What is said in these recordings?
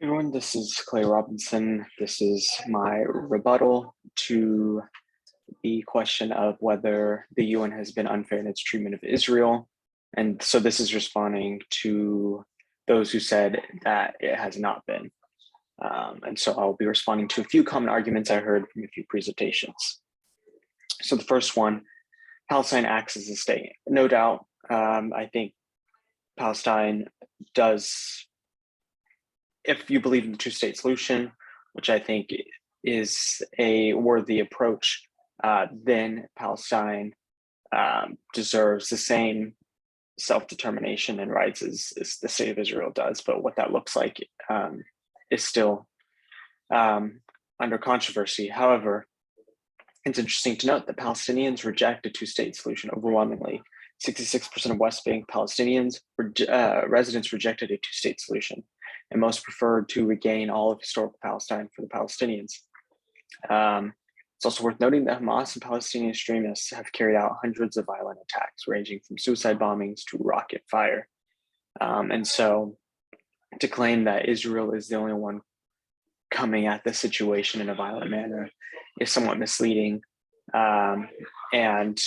Everyone, this is Clay Robinson. This is my rebuttal to the question of whether the UN has been unfair in its treatment of Israel. And so this is responding to those who said that it has not been. And so I'll be responding to a few common arguments I heard from a few presentations. So the first one, Palestine acts as a state. No doubt, I think Palestine does, if you believe in the two-state solution, which I think is a worthy approach, then Palestine deserves the same self-determination and rights as the state of Israel does. But what that looks like is still under controversy. However, it's interesting to note that Palestinians reject a two-state solution overwhelmingly. 66% of West Bank Palestinians residents rejected a two-state solution, and most preferred to regain all of historical Palestine for the Palestinians. It's also worth noting that Hamas and Palestinian extremists have carried out hundreds of violent attacks, ranging from suicide bombings to rocket fire. And so to claim that Israel is the only one coming at the situation in a violent manner is somewhat misleading and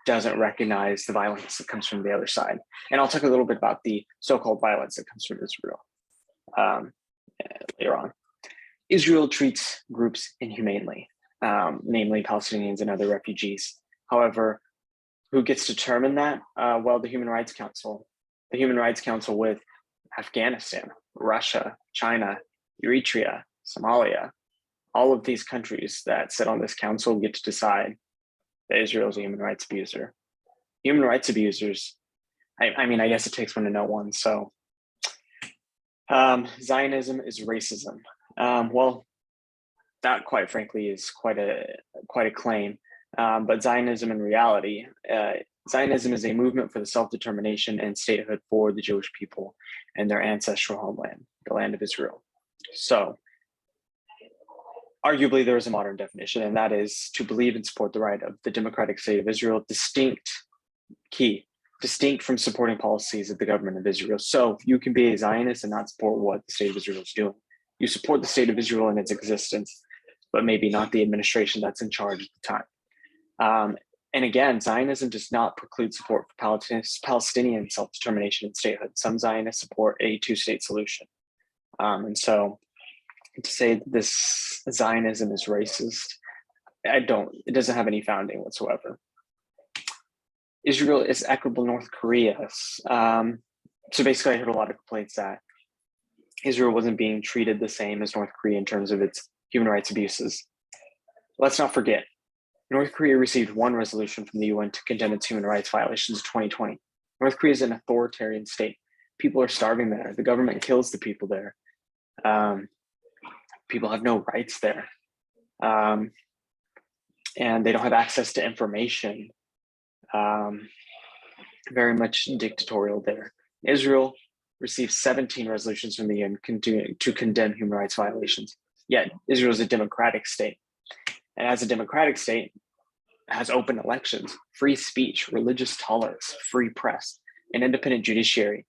doesn't recognize the violence that comes from the other side. And I'll talk a little bit about the so-called violence that comes from Israel later on. Israel treats groups inhumanely, namely Palestinians and other refugees. However, who gets to determine that? Well, the Human Rights Council. The Human Rights Council with Afghanistan, Russia, China, Eritrea, Somalia, all of these countries that sit on this council get to decide that Israel is a human rights abuser. Human rights abusers, I mean, I guess it takes one to know one. So Zionism is racism. Well, that quite frankly is quite a claim. But Zionism in reality, Zionism is a movement for the self-determination and statehood for the Jewish people and their ancestral homeland, the land of Israel. So arguably there is a modern definition, and that is to believe and support the right of the democratic state of Israel, distinct from supporting policies of the government of Israel. So you can be a Zionist and not support what the state of Israel is doing. You support the state of Israel in its existence, but maybe not the administration that's in charge at the time. And again, Zionism does not preclude support for Palestinian self-determination and statehood. Some Zionists support a two-state solution. And so to say that this Zionism is racist, it doesn't have any founding whatsoever. Israel is equitable North Korea. So basically I heard a lot of complaints that Israel wasn't being treated the same as North Korea in terms of its human rights abuses. Let's not forget, North Korea received one resolution from the UN to condemn its human rights violations in 2020. North Korea is an authoritarian state. People are starving there. The government kills the people there. People have no rights there. And they don't have access to information. Very much dictatorial there. Israel received 17 resolutions from the UN to condemn human rights violations. Yet Israel is a democratic state. And as a democratic state, it has open elections, free speech, religious tolerance, free press, an independent judiciary.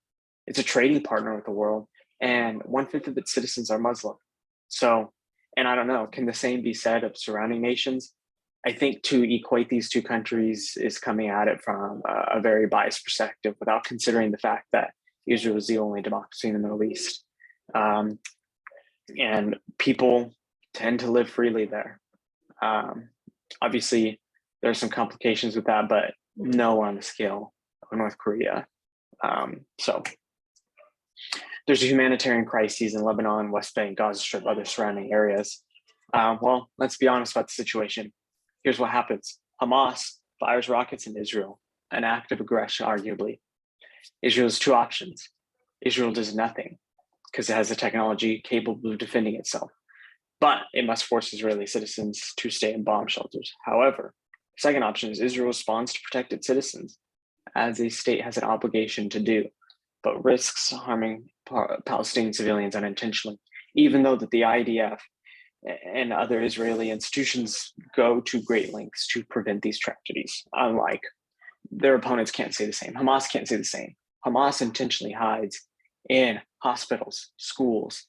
It's a trading partner with the world, and 1/5 of its citizens are Muslim. So, and I don't know, can the same be said of surrounding nations? I think to equate these two countries is coming at it from a very biased perspective without considering the fact that Israel is the only democracy in the Middle East. And people tend to live freely there. Obviously, there are some complications with that, but nowhere on the scale of North Korea. So there's a humanitarian crisis in Lebanon, West Bank, Gaza Strip, other surrounding areas. Well, let's be honest about the situation. Here's what happens. Hamas fires rockets in Israel, an act of aggression, arguably. Israel has two options. Israel does nothing because it has the technology capable of defending itself, but it must force Israeli citizens to stay in bomb shelters. However, the second option is Israel responds to protect its citizens, as a state has an obligation to do, but risks harming Palestinian civilians unintentionally, even though that the IDF and other Israeli institutions go to great lengths to prevent these tragedies. Unlike their opponents can't say the same. Hamas can't say the same. Hamas intentionally hides in hospitals, schools,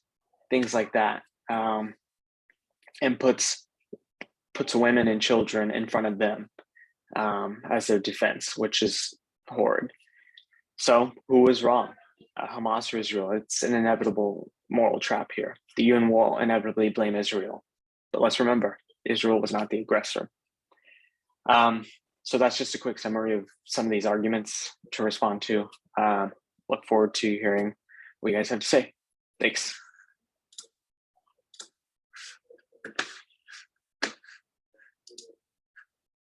things like that, and puts women and children in front of them as their defense, which is horrid. So who was wrong? Hamas or Israel? It's an inevitable moral trap here. The UN will inevitably blame Israel. But let's remember, Israel was not the aggressor. So that's just a quick summary of some of these arguments to respond to. Look forward to hearing what you guys have to say. Thanks.